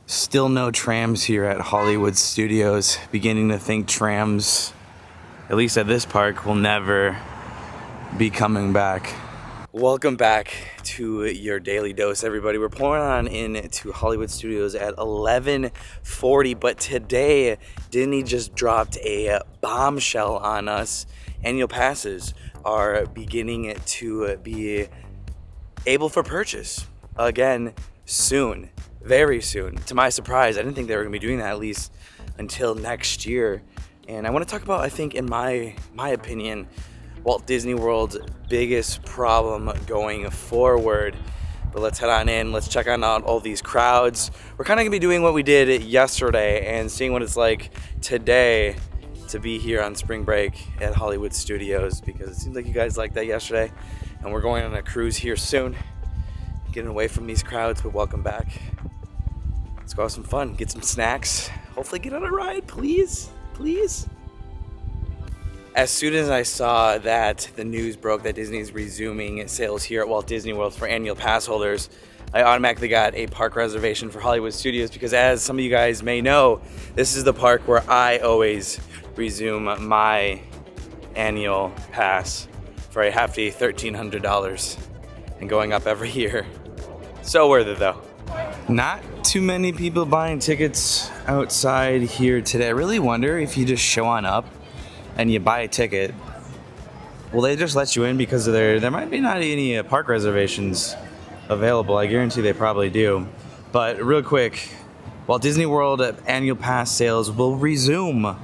Still no trams here at Hollywood Studios. Beginning to think trams, at least at this park, will never be coming back. Welcome back to your daily dose, everybody. We're pulling on into Hollywood Studios at 11:40, but today Disney just dropped a bombshell on us. Annual passes are beginning to be able for purchase again soon. Very soon. To my surprise, I didn't think they were going to be doing that at least until next year. And I want to talk about, I think, in my opinion, Walt Disney World's biggest problem going forward. But let's head on in. Let's check on out all these crowds. We're kind of going to be doing what we did yesterday and seeing what it's like today to be here on spring break at Hollywood Studios, because it seems like you guys liked that yesterday. And we're going on a cruise here soon, getting away from these crowds, but welcome back. Let's go have some fun, get some snacks, hopefully get on a ride, please, please. As soon as I saw that the news broke that Disney is resuming sales here at Walt Disney World for annual pass holders, I automatically got a park reservation for Hollywood Studios, because as some of you guys may know, this is the park where I always resume my annual pass for a hefty $1,300 and going up every year. So worth it though. Not too many people buying tickets outside here today. I really wonder if you just show on up and you buy a ticket, will they just let you in? Because there might be not any park reservations available. I guarantee they probably do. But real quick, Walt Disney World annual pass sales will resume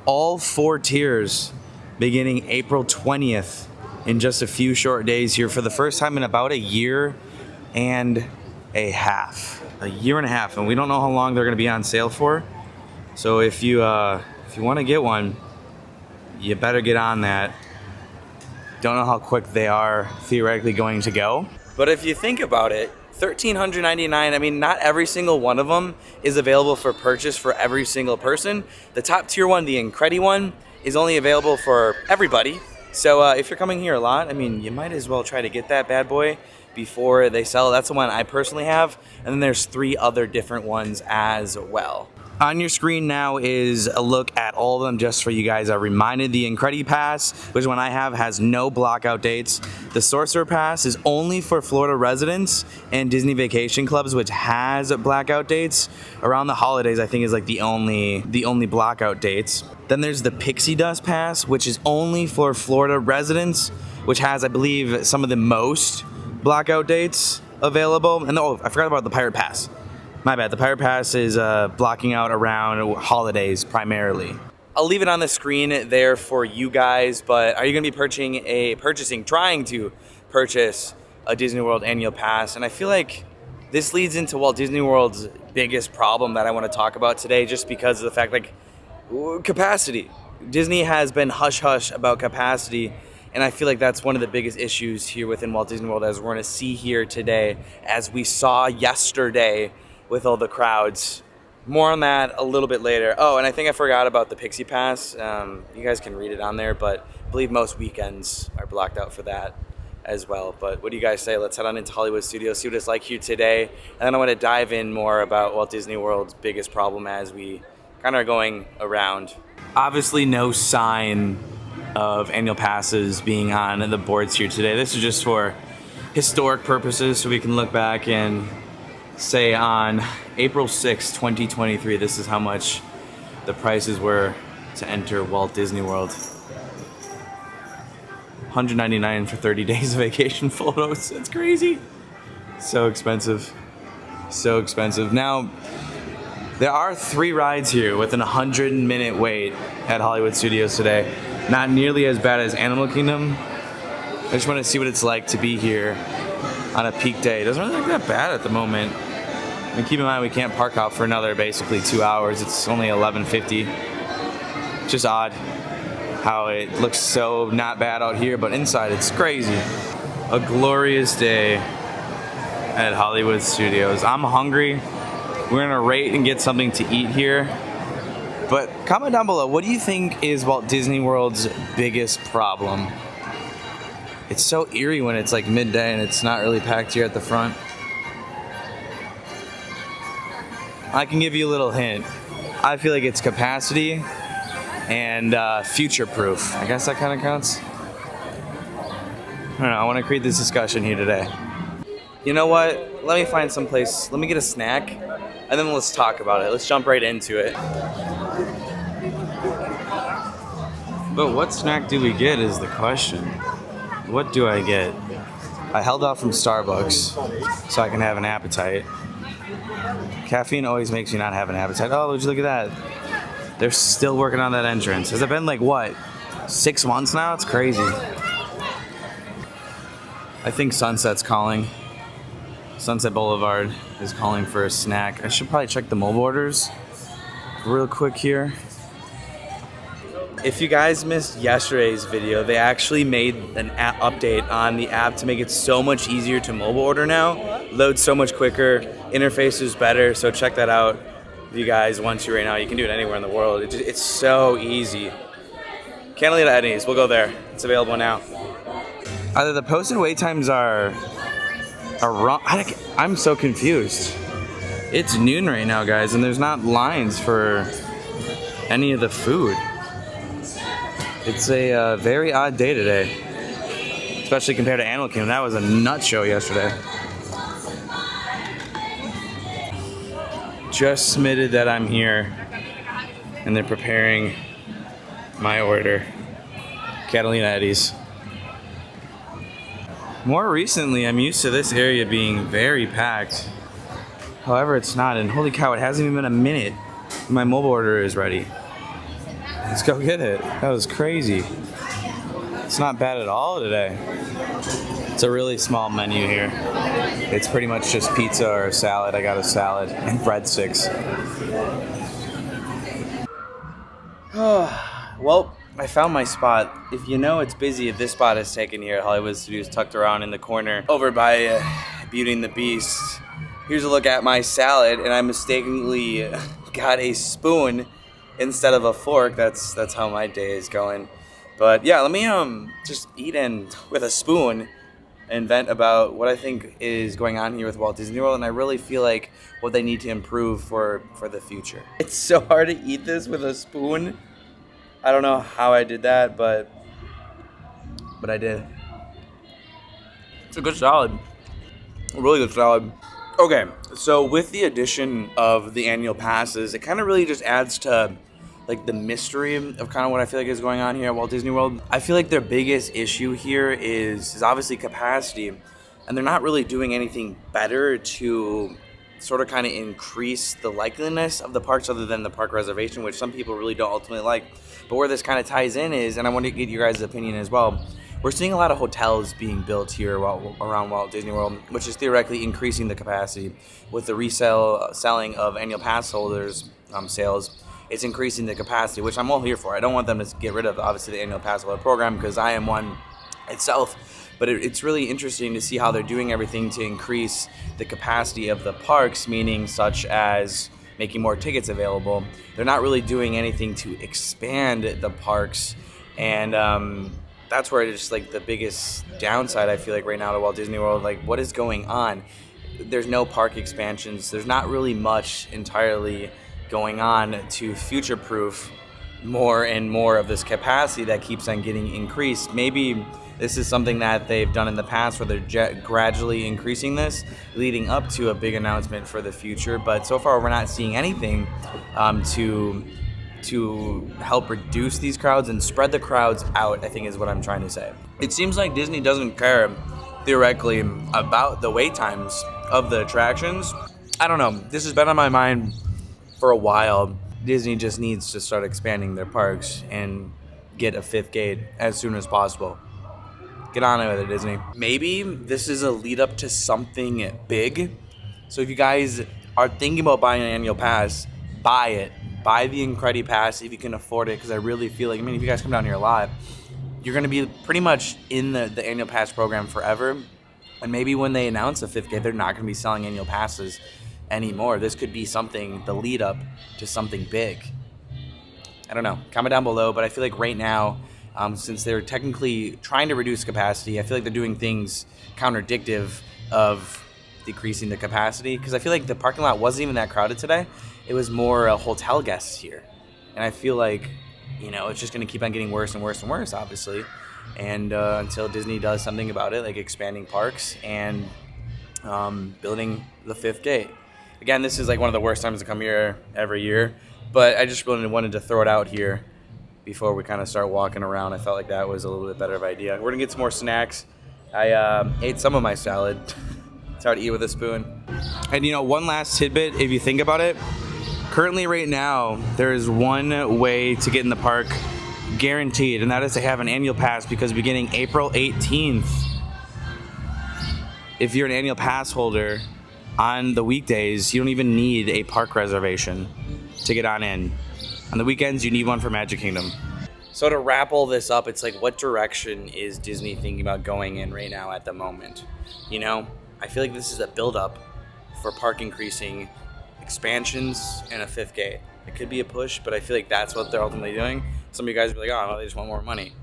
all 4 tiers beginning April 20th in just a few short days here for the first time in about a year and a half. A year and a half, and we don't know how long they're going to be on sale for. So if you want to get one, you better get on that. Don't know how quick they are theoretically going to go. But if you think about it, $1,399, I mean, not every single one of them is available for purchase for every single person. The top tier one, the Incredi one, is only available for everybody. So if you're coming here a lot, I mean, you might as well try to get that bad boy before they sell. That's the one I personally have, and then there's 3 other different ones as well. On your screen now is a look at all of them just for you guys. I reminded the Incredi Pass, which one I have has no blockout dates. The Sorcerer Pass is only for Florida residents and Disney Vacation Clubs, which has blackout dates. Around the holidays, I think, is like the only blackout dates. Then there's the Pixie Dust Pass, which is only for Florida residents, which has, I believe, some of the most blackout dates available. And I forgot about the Pirate Pass. My bad. The Pirate Pass is blocking out around holidays primarily. I'll leave it on the screen there for you guys, but are you going to be trying to purchase a Disney World annual pass? And I feel like this leads into Walt Disney World's biggest problem that I want to talk about today, just because of the fact, like, capacity. Disney has been hush-hush about capacity, and I feel like that's one of the biggest issues here within Walt Disney World, as we're going to see here today, as we saw yesterday with all the crowds. More on that a little bit later. Oh, and I think I forgot about the Pixie Pass. You guys can read it on there, but I believe most weekends are blocked out for that as well. But what do you guys say? Let's head on into Hollywood Studios, see what it's like here today. And then I want to dive in more about Walt Disney World's biggest problem as we kind of are going around. Obviously no sign of annual passes being on the boards here today. This is just for historic purposes, so we can look back and say on April 6, 2023, this is how much the prices were to enter Walt Disney World. $199 for 30 days of vacation photos. That's crazy. So expensive. So expensive. Now, there are 3 rides here within a 100-minute wait at Hollywood Studios today. Not nearly as bad as Animal Kingdom. I just want to see what it's like to be here on a peak day. It doesn't really look that bad at the moment. I mean, keep in mind we can't park out for another basically 2 hours. It's only 11:50. It's just odd how it looks so not bad out here, but inside it's crazy. A glorious day at Hollywood Studios. I'm hungry. We're gonna rate and get something to eat here. But comment down below, what do you think is Walt Disney World's biggest problem? It's so eerie when it's like midday and it's not really packed here at the front. I can give you a little hint. I feel like it's capacity and future-proof. I guess that kind of counts. I don't know, I want to create this discussion here today. You know what? Let me find some place. Let me get a snack, and then let's talk about it. Let's jump right into it. But what snack do we get is the question. What do I get? I held off from Starbucks so I can have an appetite. Caffeine always makes me not have an appetite. Oh, would you look at that? They're still working on that entrance. Has it been like, what, 6 months now? It's crazy. I think Sunset's calling. Sunset Boulevard is calling for a snack. I should probably check the mobile orders real quick here. If you guys missed yesterday's video, they actually made an app update on the app to make it so much easier to mobile order now. Loads so much quicker, interface is better, so check that out if you guys want to right now. You can do it anywhere in the world. It's so easy. Catalina Eddie's, we'll go there. It's available now. Either the posted wait times are wrong. I'm so confused. It's noon right now, guys, and there's not lines for any of the food. It's a very odd day today, especially compared to Animal Kingdom. That was a nut show yesterday. Just submitted that I'm here, and they're preparing my order. Catalina Eddie's. More recently, I'm used to this area being very packed. However, it's not, and holy cow, it hasn't even been a minute. My mobile order is ready. Let's go get it. That was crazy. It's not bad at all today. It's a really small menu here. It's pretty much just pizza or a salad. I got a salad and breadsticks. Well, I found my spot. If you know it's busy, if this spot is taken here at Hollywood Studios, tucked around in the corner over by Beauty and the Beast. Here's a look at my salad, and I mistakenly got a spoon instead of a fork. That's how my day is going. But yeah, let me just eat in with a spoon and vent about what I think is going on here with Walt Disney World, and I really feel like what they need to improve for the future. It's so hard to eat this with a spoon. I don't know how I did that, but I did. It's a good salad. A really good salad. Okay, so with the addition of the annual passes, it kind of really just adds to like the mystery of kind of what I feel like is going on here at Walt Disney World. I feel like their biggest issue here is obviously capacity, and they're not really doing anything better to sort of kind of increase the likeliness of the parks other than the park reservation, which some people really don't ultimately like. But where this kind of ties in is, and I want to get your guys' opinion as well, we're seeing a lot of hotels being built here around Walt Disney World, which is theoretically increasing the capacity. With the selling of annual pass holders sales, it's increasing the capacity, which I'm all here for. I don't want them to get rid of, obviously, the annual pass holder program, because I am one itself. But it's really interesting to see how they're doing everything to increase the capacity of the parks, meaning such as making more tickets available. They're not really doing anything to expand the parks, and that's where it's just like the biggest downside I feel like right now to Walt Disney World. Like, what is going on? There's no park expansions. There's not really much entirely going on to future-proof more and more of this capacity that keeps on getting increased. Maybe this is something that they've done in the past where they're gradually increasing this, leading up to a big announcement for the future. But so far, we're not seeing anything to help reduce these crowds and spread the crowds out, I think is what I'm trying to say. It seems like Disney doesn't care, theoretically, about the wait times of the attractions. I don't know. This has been on my mind for a while. Disney just needs to start expanding their parks and get a fifth gate as soon as possible. Get on it with it, Disney. Maybe this is a lead up to something big. So if you guys are thinking about buying an annual pass, buy it. Buy the Incredi Pass if you can afford it, because I really feel like, I mean, if you guys come down here a lot, you're going to be pretty much in the annual pass program forever. And maybe when they announce a fifth gate, they're not going to be selling annual passes anymore. This could be something, the lead up to something big. I don't know. Comment down below, but I feel like right now, since they're technically trying to reduce capacity, I feel like they're doing things counterdictive of decreasing the capacity, because I feel like the parking lot wasn't even that crowded today, it was more hotel guests here. And I feel like, you know, it's just going to keep on getting worse and worse and worse, obviously. And until Disney does something about it, like expanding parks and building the fifth gate. Again, this is like one of the worst times to come here every year. But I just really wanted to throw it out here before we kind of start walking around. I felt like that was a little bit better of an idea. We're going to get some more snacks. I ate some of my salad. It's hard to eat with a spoon. And, you know, one last tidbit, if you think about it. Currently, right now, there is one way to get in the park guaranteed, and that is to have an annual pass, because beginning April 18th, if you're an annual pass holder on the weekdays, you don't even need a park reservation to get on in. On the weekends, you need one for Magic Kingdom. So to wrap all this up, it's like, what direction is Disney thinking about going in right now at the moment? You know, I feel like this is a build-up for park increasing, expansions, and a fifth gate. It could be a push, but I feel like that's what they're ultimately doing. Some of you guys will be like, oh, no, they just want more money.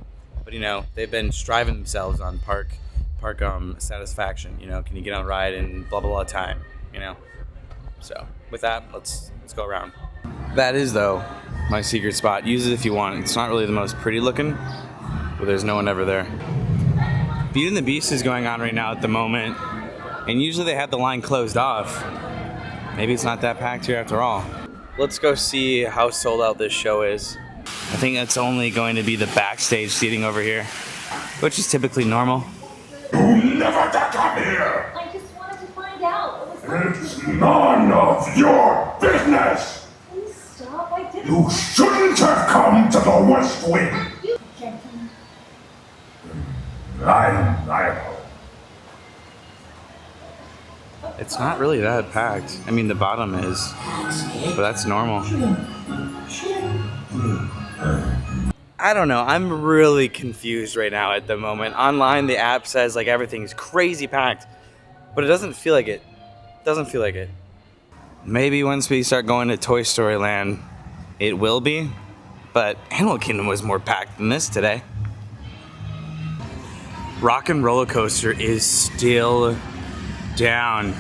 But, you know, they've been striving themselves on park satisfaction. You know, can you get on a ride in blah, blah, blah time, you know? So with that, let's go around. That is, though, my secret spot. Use it if you want. It's not really the most pretty looking, but there's no one ever there. Beauty and the Beast is going on right now at the moment, and usually they have the line closed off. Maybe it's not that packed here after all. Let's go see how sold out this show is. I think that's only going to be the backstage seating over here, which is typically normal. You never did come here! I just wanted to find out. It's none of your business! Please stop, I didn't. You shouldn't have come to the West Wing! You gentlemen. I It's not really that packed. I mean, the bottom is, but that's normal. I don't know. I'm really confused right now at the moment. Online, the app says like everything's crazy packed, but it doesn't feel like it. Doesn't feel like it. Maybe once we start going to Toy Story Land, it will be, but Animal Kingdom was more packed than this today. Rock and Roller Coaster is still down.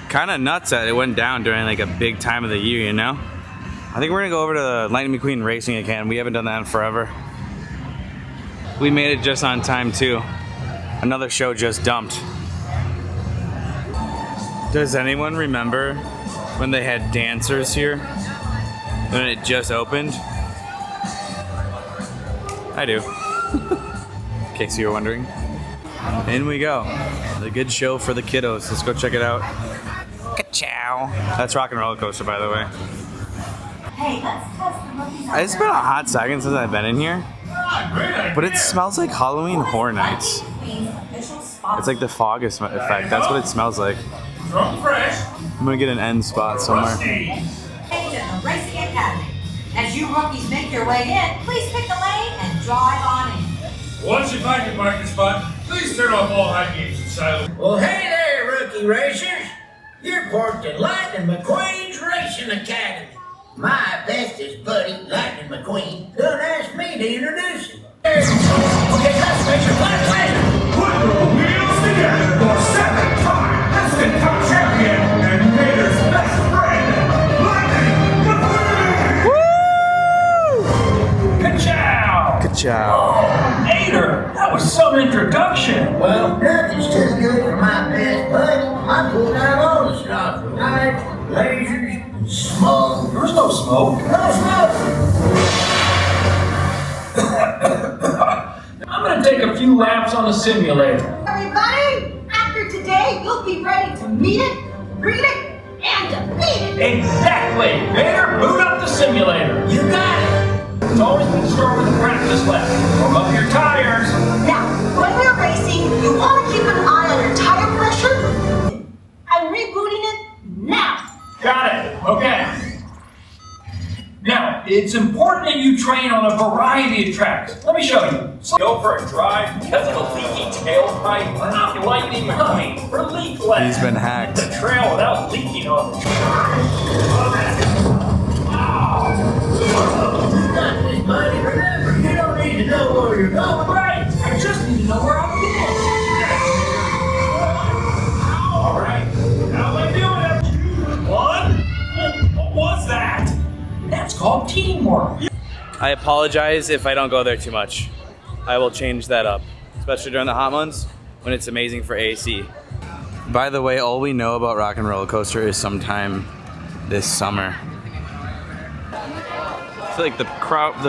Kind of nuts that it went down during like a big time of the year, you know? I think we're gonna go over to Lightning McQueen Racing again. We haven't done that in forever. We made it just on time too. Another show just dumped. Does anyone remember when they had dancers here? When it just opened? I do. In case you were wondering. In we go. The good show for the kiddos. Let's go check it out. Ka-chow. That's Rock and Roller Coaster, by the way. Hey, let's test the monkeys out. It's been a hot second since I've been in here, but it smells like Halloween Horror Nights. It's like the fog effect. That's what it smells like. I'm gonna get an end spot somewhere. Racing Academy. As you rookies make your way in, please pick a lane and drive on in. Once you find your parking spot, please turn off all high games and silence. Well, hey there, rookie racers. You're parked at Lightning McQueen's Racing Academy. My bestest buddy, Lightning McQueen, done asked me to introduce him. Okay, let's make your flag later. put your wheels together for second time Instant Cup champion and Vader's best friend, Lightning McQueen! Woo! Ka-chow! Ka-chow. Vader, that was some introduction. Well, nothing's too good for my best buddy. I pulled out all the stops, knives, lasers, and smoke. There was no smoke. No smoke! I'm gonna take a few laps on the simulator. Everybody, after today, you'll be ready to meet it, greet it, and defeat it. Exactly! Vader, boot up the simulator. You got it! It's always good to start with a practice lap. Warm up your tires. Now, when we're racing, you want to keep an eye on your tire pressure. I'm rebooting it now. Got it. Okay. Now, it's important that you train on a variety of tracks. Let me show you. So go for a drive because of a leaky tailpipe. I'm Lightning McQueen for Leakless. He's been hacked. The trail without leaking on the track. You got this, buddy. Remember, you don't need to know where you're going. Right. I just need to know where I'm going. All right. How am I doing? 2, 1. called teamwork. I apologize if I don't go there too much. I will change that up, especially during the hot months when it's amazing for AC. By the way, all we know about Rock and Roller Coaster is sometime this summer. I feel like the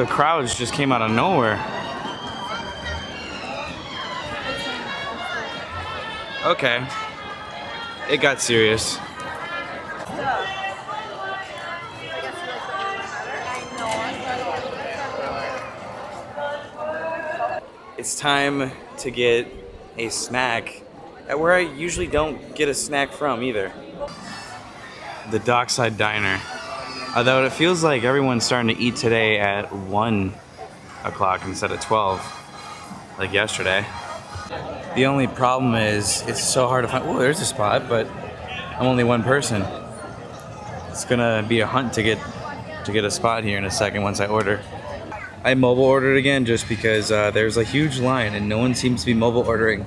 crowds just came out of nowhere. Okay, it got serious. It's time to get a snack at where I usually don't get a snack from either. The Dockside Diner. Although it feels like everyone's starting to eat today at 1 o'clock instead of 12, like yesterday. The only problem is it's so hard to find. Oh, there's a spot, but I'm only one person. It's gonna be a hunt to get a spot here in a second once I order. I mobile ordered again just because there's a huge line and no one seems to be mobile ordering.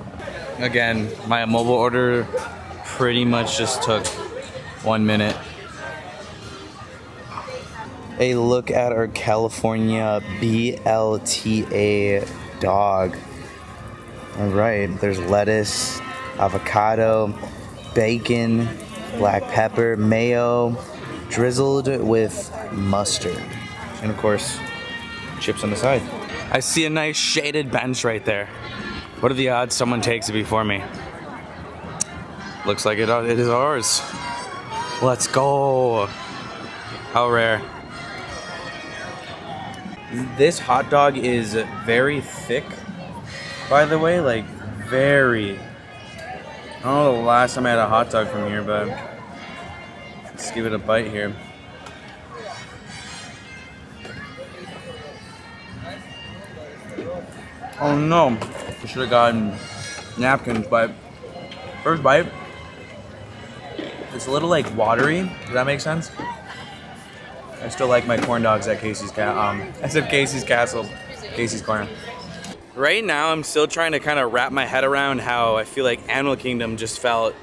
Again, my mobile order pretty much just took 1 minute. A look at our California BLTA dog. All right, there's lettuce, avocado, bacon, black pepper, mayo, drizzled with mustard. And of course, chips on the side. I see a nice shaded bench right there. What are the odds someone takes it before me? Looks like it is ours. Let's go. How rare. This hot dog is very thick, by the way, like very. I don't know the last time I had a hot dog from here, but let's give it a bite here. Oh no, I should have gotten napkins, but first bite, it's a little like watery. Does that make sense? I still like my corn dogs at Casey's Casey's Castle, Casey's Corner. Right now, I'm still trying to kind of wrap my head around how I feel like Animal Kingdom just felt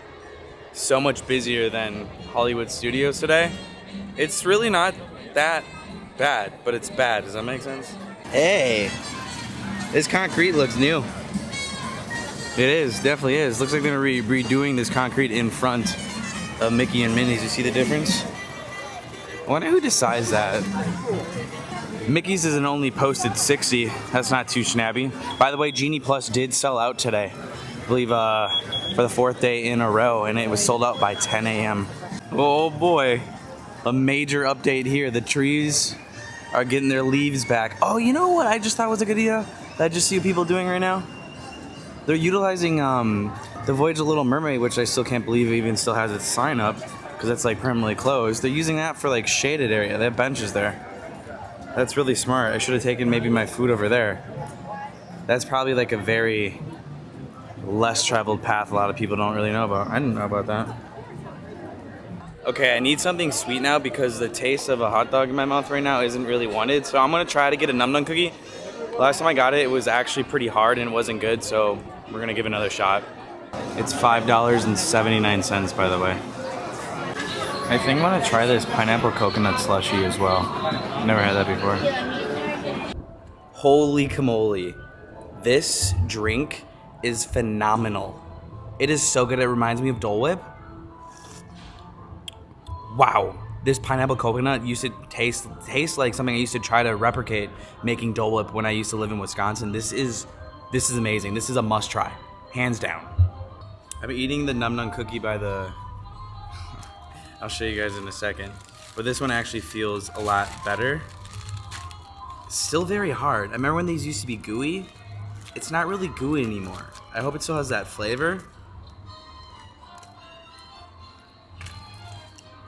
so much busier than Hollywood Studios today. It's really not that bad, but it's bad. Does that make sense? Hey, this concrete looks new. It is, definitely is. Looks like they're gonna be redoing this concrete in front of Mickey and Minnie's. You see the difference? I wonder who decides that. Mickey's isn't only posted 60. That's not too snabby. By the way, Genie Plus did sell out today. I believe for the 4th day in a row, and it was sold out by 10 a.m. Oh boy, a major update here. The trees are getting their leaves back. Oh, you know what I just thought was a good idea that I just see people doing right now? They're utilizing the Voyage of Little Mermaid, which I still can't believe even still has its sign up, because that's like permanently closed. They're using that for like shaded area. They have benches there. That's really smart. I should have taken maybe my food over there. That's probably like a very less traveled path a lot of people don't really know about. I didn't know about that. Okay, I need something sweet now because the taste of a hot dog in my mouth right now isn't really wanted. So I'm gonna try to get a Num Num cookie. Last time I got it, it was actually pretty hard and it wasn't good. So we're gonna give it another shot. It's $5.79, by the way. I think I'm gonna try this pineapple coconut slushy as well. Never had that before. Holy camole. This drink is phenomenal. It is so good, it reminds me of Dole Whip. Wow. This pineapple coconut used to taste like something I used to try to replicate making Dole Whip when I used to live in Wisconsin. This is amazing. This is a must try, hands down. I'm eating the Num Num cookie by the, I'll show you guys in a second. But this one actually feels a lot better. It's still very hard. I remember when these used to be gooey. It's not really gooey anymore. I hope it still has that flavor.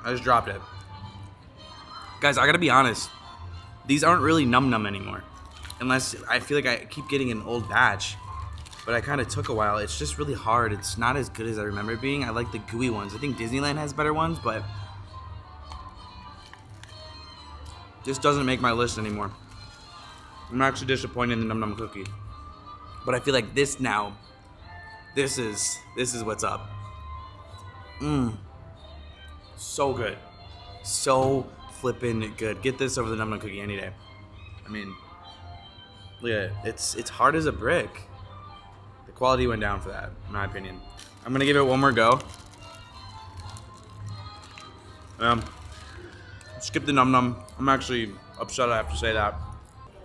I just dropped it. Guys, I gotta be honest. These aren't really Num Num anymore. Unless I feel like I keep getting an old batch. But I kind of took a while. It's just really hard. It's not as good as I remember it being. I like the gooey ones. I think Disneyland has better ones, but this doesn't make my list anymore. I'm actually disappointed in the Num Num cookie. But I feel like this now, this is what's up. So good. So flippin' good. Get this over the Num Num cookie any day. I mean, look at it. It's hard as a brick. The quality went down for that, in my opinion. I'm gonna give it one more go. Skip the Num Num. I'm actually upset I have to say that.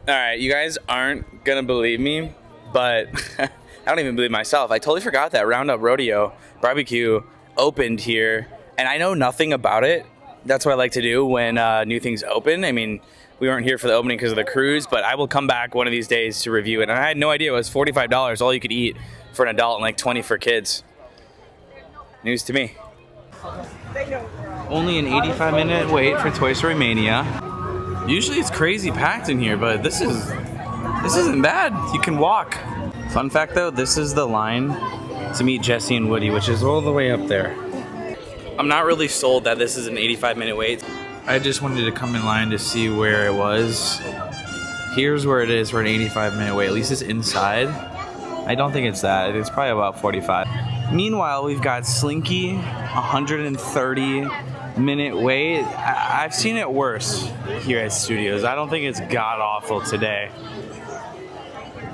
Alright, you guys aren't gonna believe me, but I don't even believe myself. I totally forgot that Roundup Rodeo barbecue opened here, and I know nothing about it. That's what I like to do when new things open. I mean, we weren't here for the opening because of the cruise, but I will come back one of these days to review it. And I had no idea it was $45 all you could eat for an adult and like $20 for kids. News to me. Only an 85-minute wait for Toy Story Mania. Usually it's crazy packed in here, but this isn't bad. You can walk. Fun fact though, this is the line to meet Jessie and Woody, which is all the way up there. I'm not really sold that this is an 85-minute wait. I just wanted to come in line to see where it was. Here's where it is for an 85-minute wait. At least it's inside. I don't think it's that. It's probably about 45. Meanwhile, we've got Slinky, 130-minute wait. I've seen it worse here at Studios. I don't think it's god-awful today.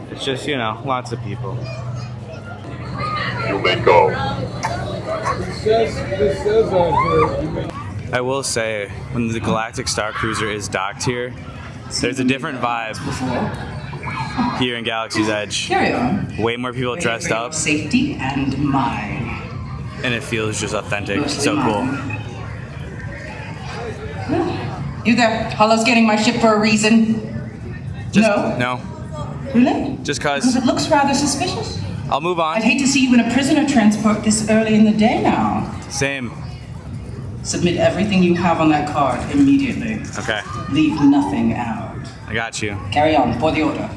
It's just, you know, lots of people. You may go. I will say, when the Galactic Star Cruiser is docked here, there's a different vibe here in Galaxy's Edge. Carry on. Way more people dressed up, Safety and mine. and it feels just authentic. It's so cool. You there? Hollow's getting my ship for a reason. No? No. Really? Just Because cause. it looks rather suspicious. I'll move on. I'd hate to see you in a prisoner transport this early in the day now. Same. Submit everything you have on that card immediately. Okay. Leave nothing out. I got you. Carry on, for the order.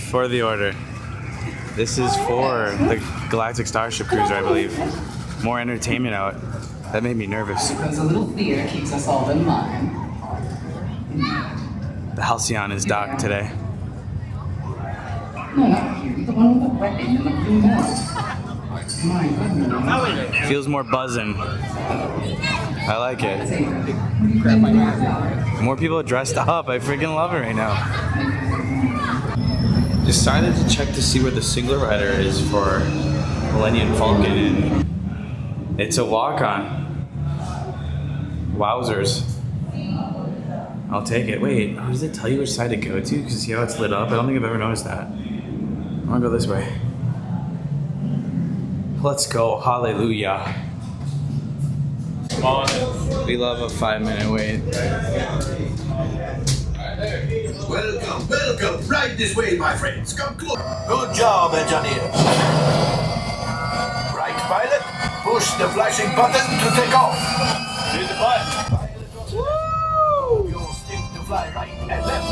For the order. This is for the Galactic Starship Cruiser, I believe. More entertainment out. That made me nervous. Because a little fear keeps us all in line. The Halcyon is docked today. No, not you. The one with the weapon and the blue nose. My goodness. Feels more buzzing. I like it. More people dressed up. I freaking love it right now. Decided to check to see where the single rider is for Millennium Falcon, and it's a walk-on. Wowzers. I'll take it. Wait, does it tell you which side to go to? Because see how it's lit up? I don't think I've ever noticed that. I'm gonna go this way. Let's go. Hallelujah. We love a 5-minute wait. Welcome, welcome. Right this way, my friends. Come close. Good job, engineer. Right, pilot. Push the flashing button to take off. Hit the button. Woo! Your stick to fly right and left.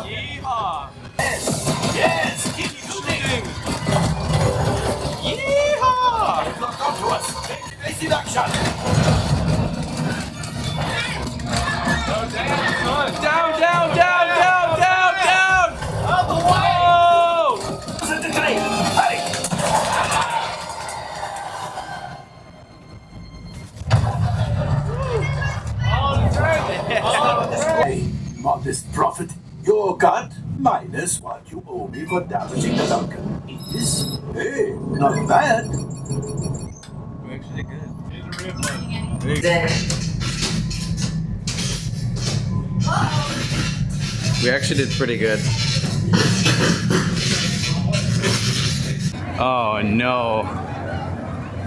Yeehaw! Yes, keep shooting. Yeehaw! Lock onto us. Take evasive action. Down, down, down, down, down, down! Out the way! Set the train. Hurry. Hey, modest prophet, your cut minus what you owe me for damaging the Duncan is, hey, not bad. We actually did Then. We actually did pretty good. Oh no.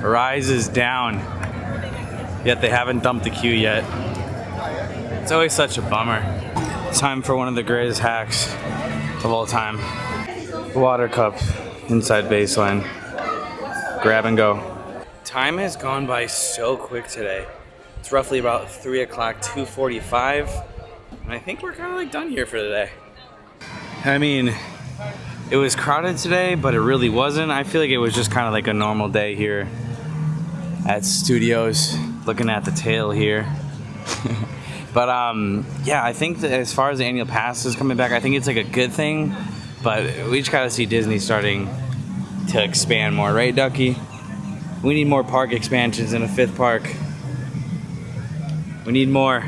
Rise is down. Yet they haven't dumped the queue yet. It's always such a bummer. Time for one of the greatest hacks of all time. Water cup inside baseline. Grab and go. Time has gone by so quick today. It's roughly about 3 o'clock, 2:45. And I think we're kind of like done here for the day. I mean, it was crowded today, but it really wasn't. I feel like it was just kind of like a normal day here at Studios, looking at the tail here. But yeah, I think that as far as the annual pass is coming back, I think it's like a good thing. But we just gotta see Disney starting to expand more, right, Ducky? We need more park expansions in a 5th park. We need more.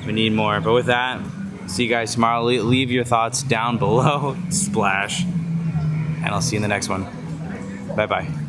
We need more. But with that, see you guys tomorrow. Leave your thoughts down below. Splash. And I'll see you in the next one. Bye-bye.